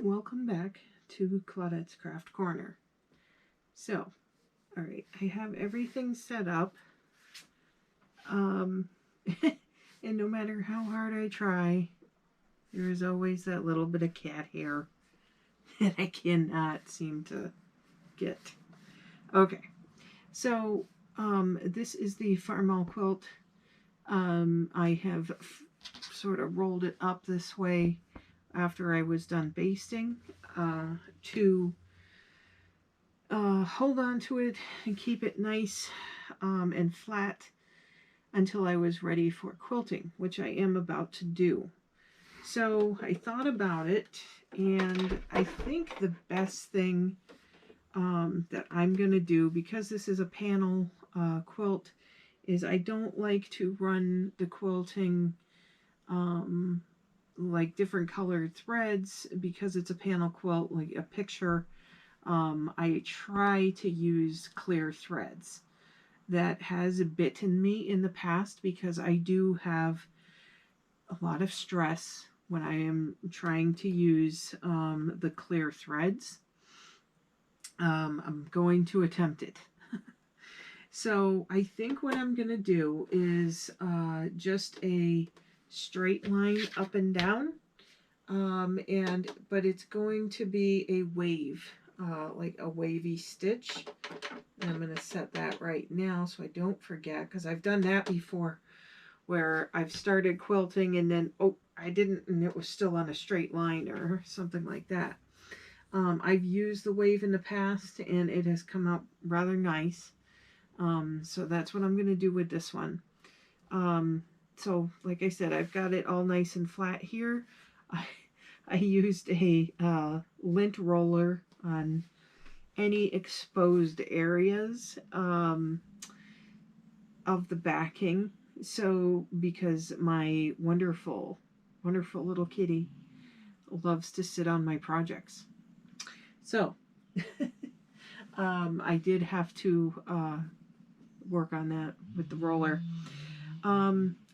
Welcome back to Claudette's Craft Corner. So, all right, I have everything set up. Um, and no matter how hard I try, there is always that little bit of cat hair that I cannot seem to get. Okay, so this is the Farmall quilt. I have sort of rolled it up this way after I was done basting to hold on to it and keep it nice and flat until I was ready for quilting, which I am about to do. So I thought about it, and I think the best thing that I'm going to do, because this is a panel quilt, is I don't like to run the quilting like different colored threads because it's a panel quilt, like a picture. I try to use clear threads. That has bitten me in the past because I do have a lot of stress when I am trying to use the clear threads. I'm going to attempt it. So I think what I'm going to do is just a straight line up and down. But it's going to be a wave, like a wavy stitch. And I'm going to set that right now so I don't forget, because I've done that before where I've started quilting and then, oh, I didn't, and it was still on a straight line or something like that. I've used the wave in the past and it has come out rather nice. So that's what I'm going to do with this one. So like I said, I've got it all nice and flat here. I used a lint roller on any exposed areas of the backing. So because my wonderful, wonderful little kitty loves to sit on my projects. So I did have to work on that with the roller.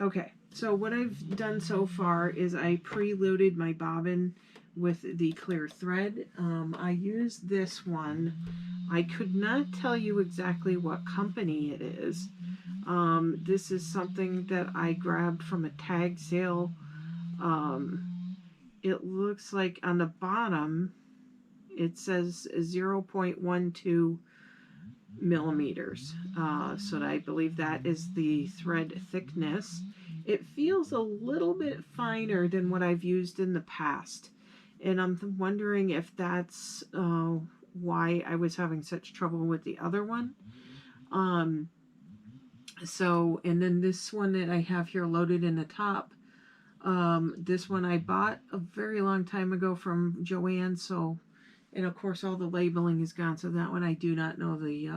Okay, so what I've done so far is I preloaded my bobbin with the clear thread. I used this one. I could not tell you exactly what company it is. This is something that I grabbed from a tag sale. It looks like on the bottom it says 0.12 millimeters. So I believe that is the thread thickness. It feels a little bit finer than what I've used in the past. And I'm wondering if that's why I was having such trouble with the other one. And then this one that I have here loaded in the top, this one I bought a very long time ago from Joann. So, and of course all the labeling is gone. So that one I do not know the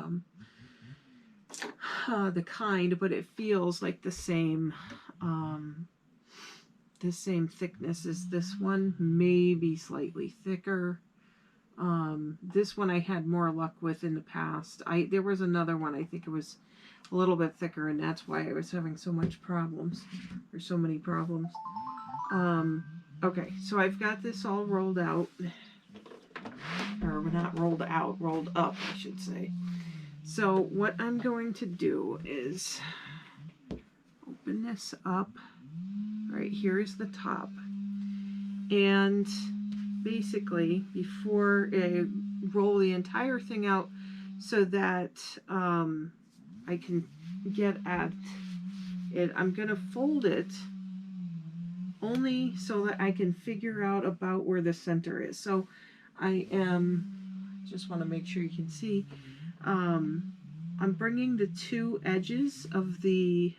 kind, but it feels like the same thickness as this one, maybe slightly thicker. This one I had more luck with in the past. There was another one, I think it was a little bit thicker, and that's why I was having so many problems. Okay, so I've got this all rolled out, or not rolled out, rolled up, I should say. So what I'm going to do is open this up. Right here is the top. And basically, before I roll the entire thing out so that I can get at it, I'm going to fold it only so that I can figure out about where the center is. So I just want to make sure you can see, I'm bringing the two edges of the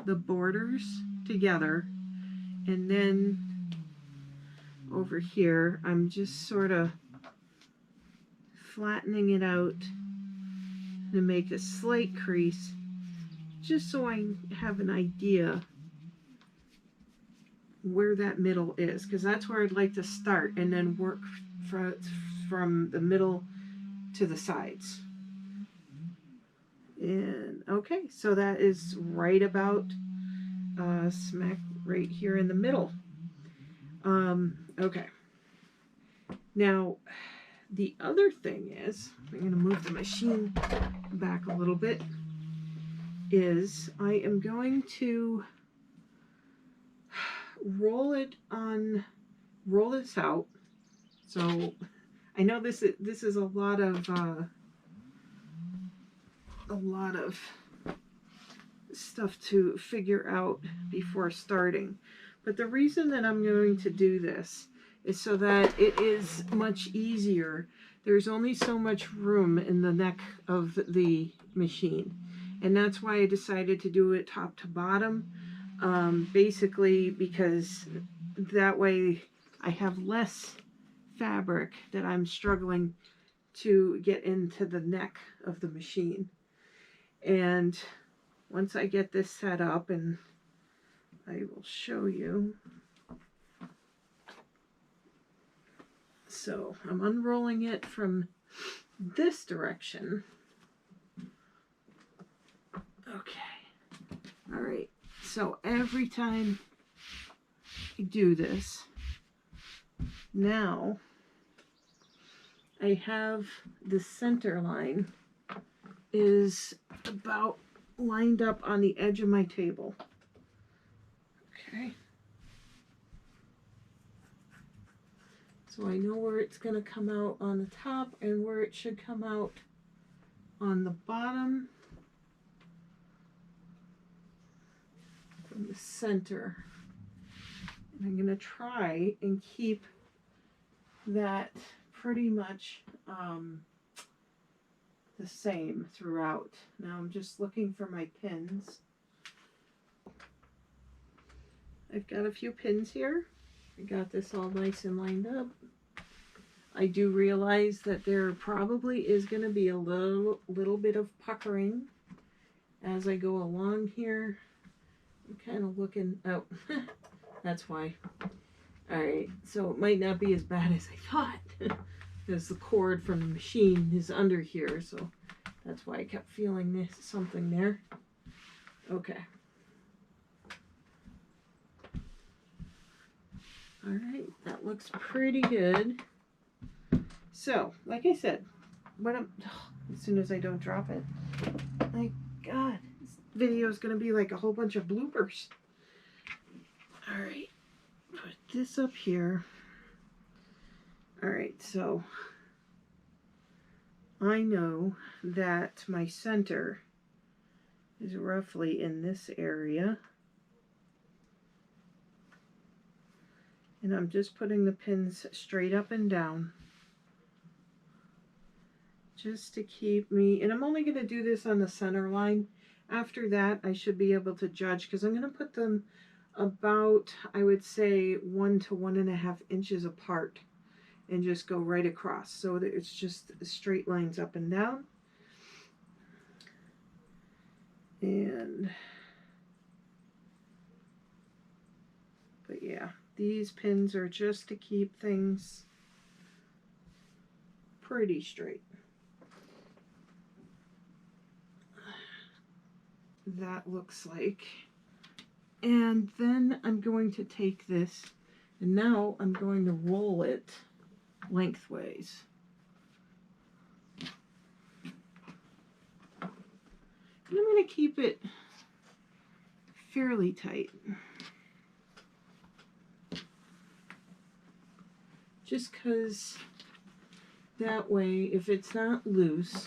borders together, and then over here I'm just sort of flattening it out to make a slight crease, just so I have an idea where that middle is, because that's where I'd like to start and then work from the middle to the sides. And okay, so that is right about smack right here in the middle. Okay, Now, the other thing is, I'm going to move the machine back a little bit, is I am going to roll this out. So I know this is a lot of stuff to figure out before starting. But the reason that I'm going to do this is so that it is much easier. There's only so much room in the neck of the machine. And that's why I decided to do it top to bottom. Basically because that way I have less fabric that I'm struggling to get into the neck of the machine. And once I get this set up, and I will show you. So I'm unrolling it from this direction. Okay. All right. So every time I do this, now I have the center line is about lined up on the edge of my table. Okay. So I know where it's going to come out on the top and where it should come out on the bottom from the center. And I'm going to try and keep that pretty much the same throughout. Now I'm just looking for my pins. I've got a few pins here. I got this all nice and lined up. I do realize that there probably is going to be a little bit of puckering as I go along here. I'm kind of looking, oh, that's why. All right, so it might not be as bad as I thought because the cord from the machine is under here, so that's why I kept feeling this something there. Okay. All right, that looks pretty good. So, like I said, as soon as I don't drop it, my God, this video is going to be like a whole bunch of bloopers. All right, put this up here. All right, so I know that my center is roughly in this area. And I'm just putting the pins straight up and down just to keep me, and I'm only going to do this on the center line. After that, I should be able to judge because I'm going to put them about, I would say, 1 to 1.5 inches apart and just go right across so that it's just straight lines up and down. And, but yeah. These pins are just to keep things pretty straight. That looks like. And then I'm going to take this, and now I'm going to roll it lengthways. And I'm going to keep it fairly tight. Just because that way, if it's not loose,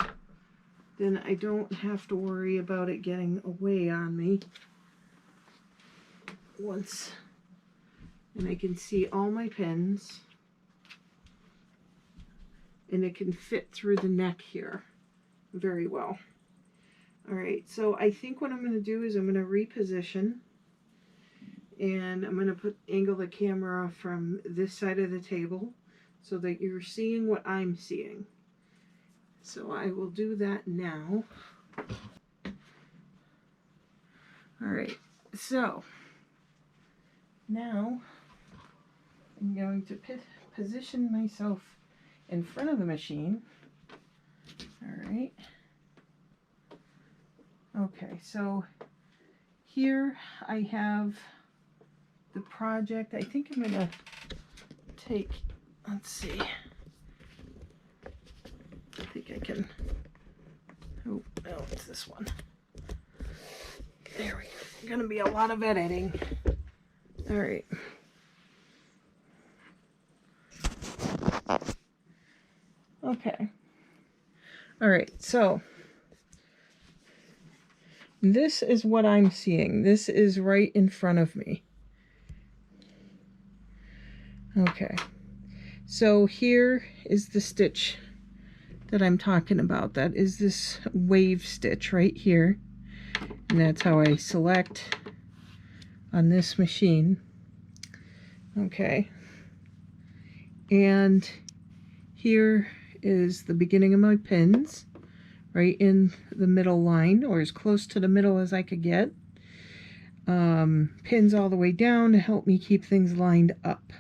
then I don't have to worry about it getting away on me once. And I can see all my pins. And it can fit through the neck here very well. All right, so I think what I'm going to do is I'm going to reposition. And I'm going to angle the camera from this side of the table so that you're seeing what I'm seeing. So I will do that now. All right, so now I'm going to position myself in front of the machine. All right. Okay, so here I have the project. I think I'm going to take, let's see, I can, oh, no, it's this one. There we go. Gonna be a lot of editing. All right. Okay. All right, so this is what I'm seeing. This is right in front of me. Okay. So here is the stitch that I'm talking about. That is this wave stitch right here. And that's how I select on this machine. Okay. And here is the beginning of my pins, right in the middle line, or as close to the middle as I could get. Pins all the way down to help me keep things lined up.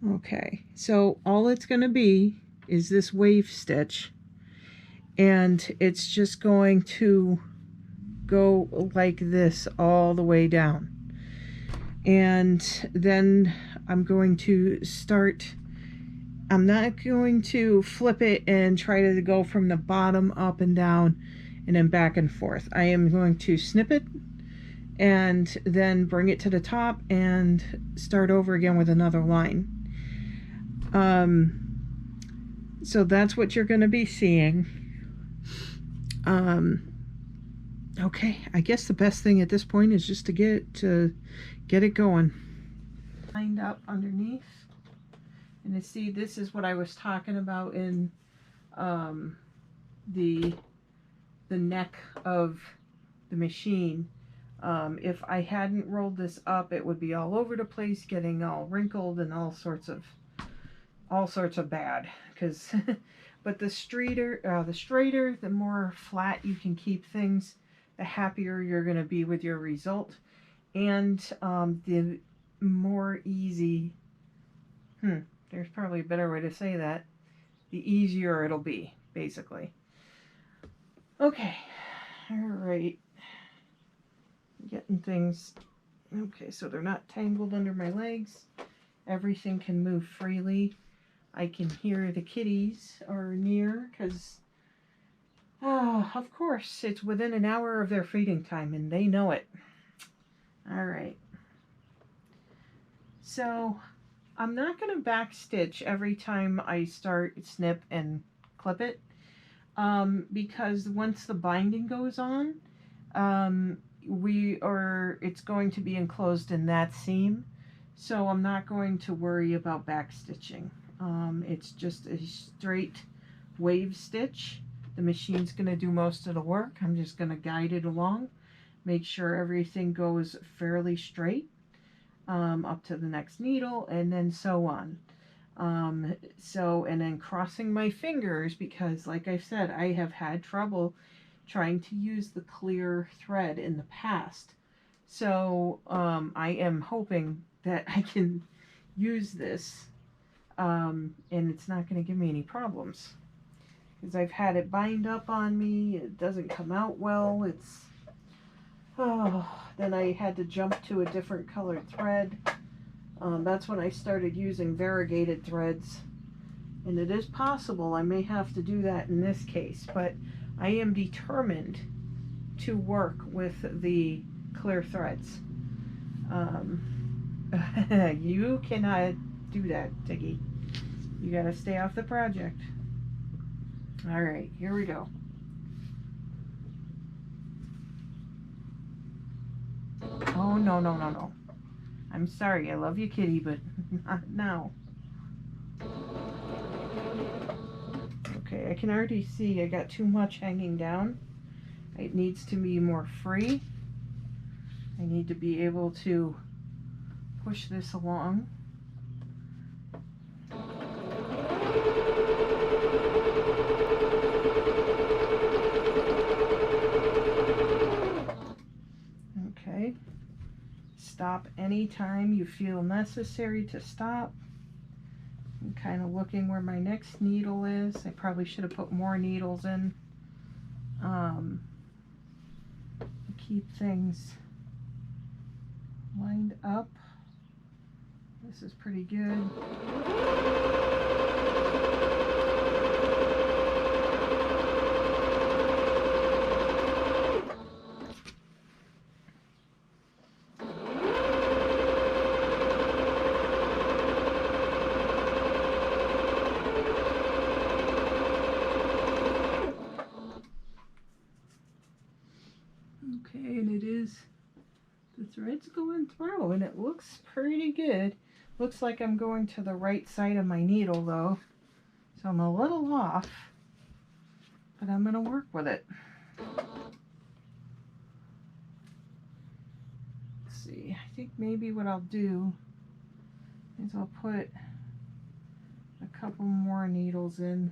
Okay, so all it's going to be is this wave stitch, and it's just going to go like this all the way down. And then I'm going to start, I'm not going to flip it and try to go from the bottom up and down and then back and forth. I am going to snip it and then bring it to the top and start over again with another line. So that's what you're going to be seeing. Okay, I guess the best thing at this point is just to get it going. Lined up underneath, and you see this is what I was talking about in the neck of the machine. If I hadn't rolled this up, it would be all over the place, getting all wrinkled and all sorts of bad. Because, but the straighter, the more flat you can keep things, the happier you're going to be with your result, and the more easy. There's probably a better way to say that. The easier it'll be, basically. Okay, all right. Getting things. Okay, so they're not tangled under my legs. Everything can move freely. I can hear the kitties are near because, of course, it's within an hour of their feeding time and they know it. All right. So I'm not going to back stitch every time I start, snip, and clip it, because once the binding goes on, it's going to be enclosed in that seam. So I'm not going to worry about back stitching. It's just a straight wave stitch. The machine's going to do most of the work. I'm just going to guide it along, make sure everything goes fairly straight up to the next needle, and then so on. And then crossing my fingers, because like I said, I have had trouble trying to use the clear thread in the past. So I am hoping that I can use this and it's not going to give me any problems, because I've had it bind up on me. It doesn't come out well. Then I had to jump to a different colored thread. That's when I started using variegated threads, and it is possible I may have to do that in this case, but I am determined to work with the clear threads. You cannot do that, Tiggy. You gotta stay off the project. All right, here we go. Oh, no, no, no, no. I'm sorry, I love you, kitty, but not now. Okay, I can already see I got too much hanging down. It needs to be more free. I need to be able to push this along. Okay. Stop anytime you feel necessary to stop. I'm kind of looking where my next needle is. I probably should have put more needles in. Keep things lined up. This is pretty good. go, and it looks pretty good. Looks like I'm going to the right side of my needle though, so I'm a little off, but I'm going to work with it. Let's see, I think maybe what I'll do is I'll put a couple more needles in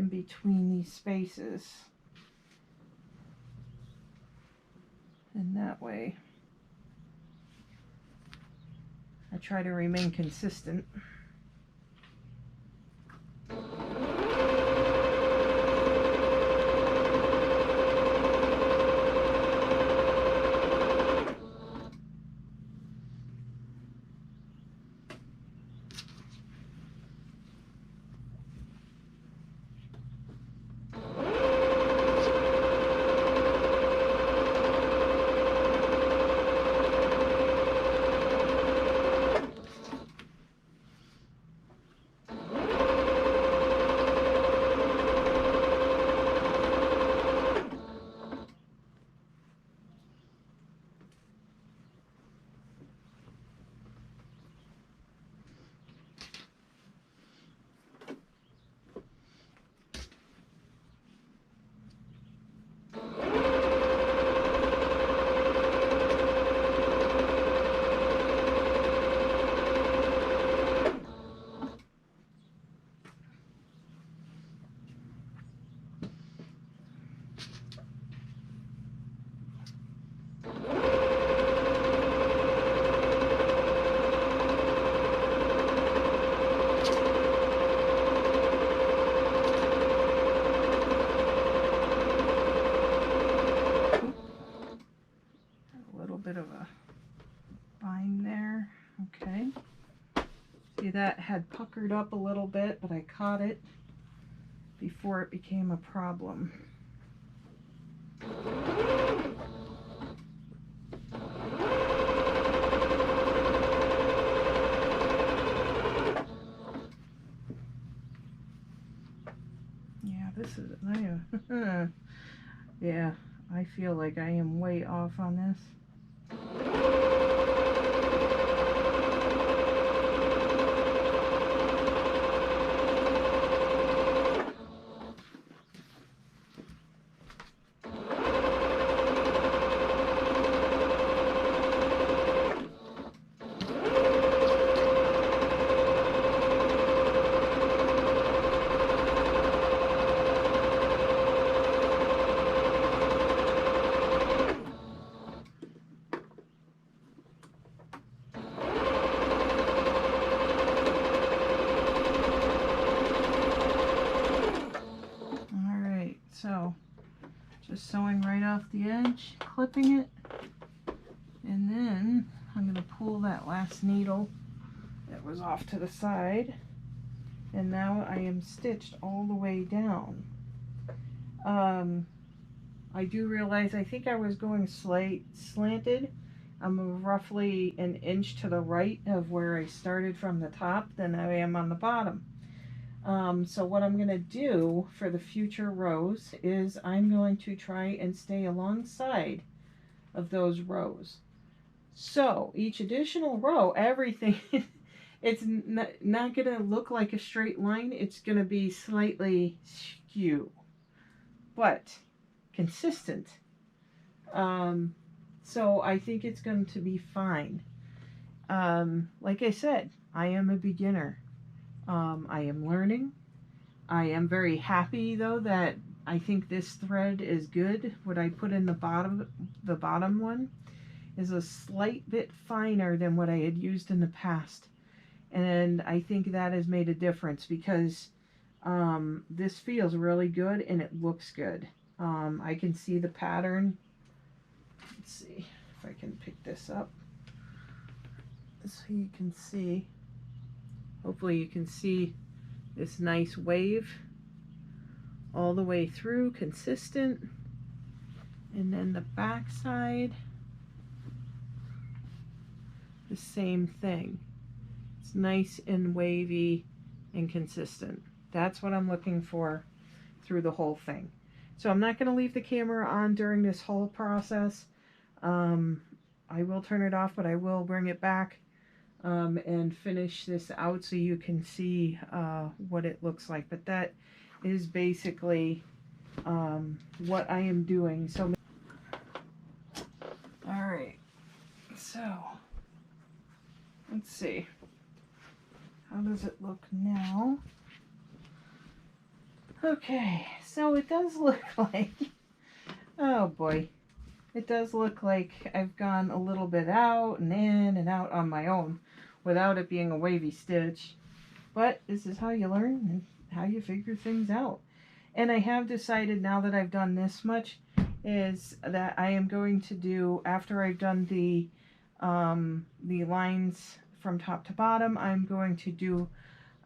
between these spaces, and that way I try to remain consistent. Bit of a bind there. Okay. See, that had puckered up a little bit, but I caught it before it became a problem. Yeah, this is yeah, I feel like I am way off on this. So just sewing right off the edge, clipping it, and then I'm going to pull that last needle that was off to the side, and now I am stitched all the way down. I do realize I think I was going slanted. I'm roughly an inch to the right of where I started from the top than I am on the bottom. So what I'm going to do for the future rows is I'm going to try and stay alongside of those rows. So each additional row, everything, it's not going to look like a straight line. It's going to be slightly skew, but consistent. So I think it's going to be fine. Like I said, I am a beginner. I am learning. I am very happy though that I think this thread is good. What I put in the bottom one is a slight bit finer than what I had used in the past. And I think that has made a difference because this feels really good and it looks good. I can see the pattern. Let's see if I can pick this up so you can see. Hopefully you can see this nice wave all the way through, consistent. And then the back side, the same thing. It's nice and wavy and consistent. That's what I'm looking for through the whole thing. So I'm not going to leave the camera on during this whole process. I will turn it off, but I will bring it back and finish this out so you can see what it looks like. But that is basically what I am doing. So, all right, so let's see. How does it look now? Okay, so it does look like, oh boy, it does look like I've gone a little bit out and in and out on my own without it being a wavy stitch. But this is how you learn and how you figure things out. And I have decided, now that I've done this much, is that I am going to do, after I've done the lines from top to bottom, I'm going to do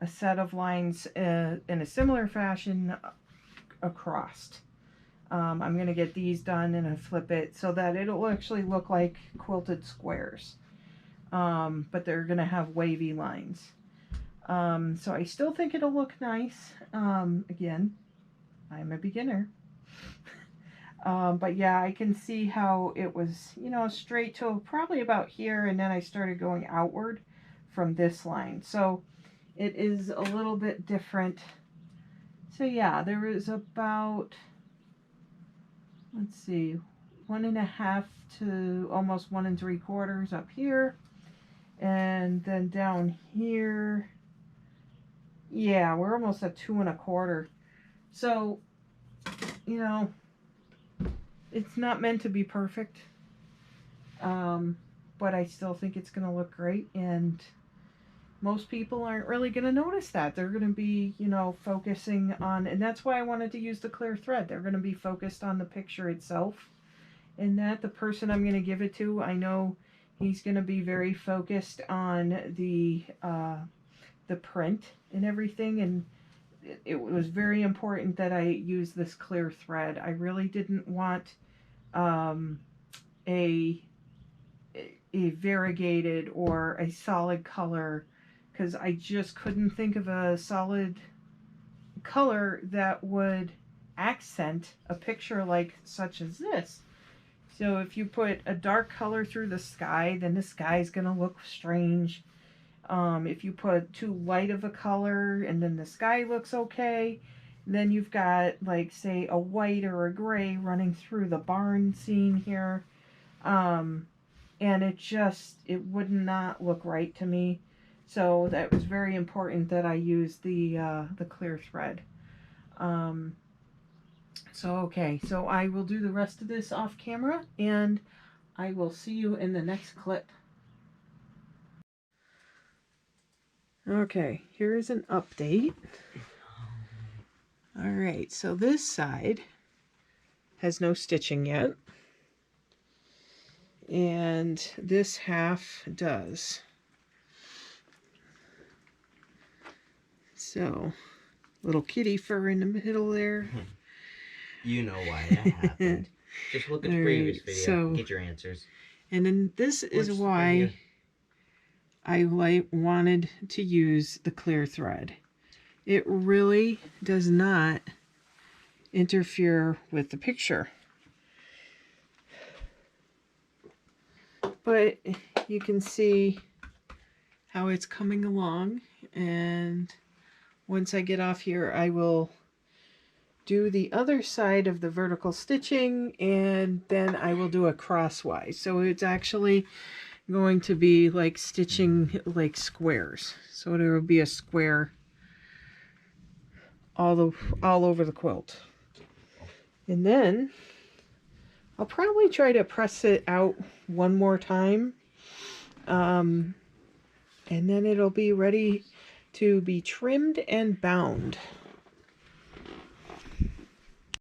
a set of lines in a similar fashion across. I'm going to get these done and I flip it so that it'll actually look like quilted squares. But they're going to have wavy lines. So I still think it'll look nice. Again, I'm a beginner. But yeah, I can see how it was, you know, straight to probably about here, and then I started going outward from this line. So it is a little bit different. So yeah, there is about, let's see, 1.5 to almost 1 3/4 up here. And then down here, yeah, we're almost at 2 1/4. So, you know, it's not meant to be perfect. But I still think it's going to look great. And most people aren't really going to notice that. They're going to be, you know, focusing on, and that's why I wanted to use the clear thread. They're going to be focused on the picture itself. And that the person I'm going to give it to, I know he's going to be very focused on the print and everything. And it was very important that I use this clear thread. I really didn't want a variegated or a solid color, because I just couldn't think of a solid color that would accent a picture like such as this. So if you put a dark color through the sky, then the sky is going to look strange. If you put too light of a color and then the sky looks okay, then you've got, like, say, a white or a gray running through the barn scene here. And it would not look right to me. So that was very important that I use the clear thread. Okay, so I will do the rest of this off camera, and I will see you in the next clip. Okay, here's an update. All right, so this side has no stitching yet, and this half does. So, little kitty fur in the middle there. You know why that happened. Just look at the previous video and get your answers. And then this is why I wanted to use the clear thread. It really does not interfere with the picture. But you can see how it's coming along, and once I get off here, I will do the other side of the vertical stitching, and then I will do a crosswise. So it's actually going to be like stitching like squares. So there will be a square all over the quilt. And then I'll probably try to press it out one more time. And then it'll be ready to be trimmed and bound.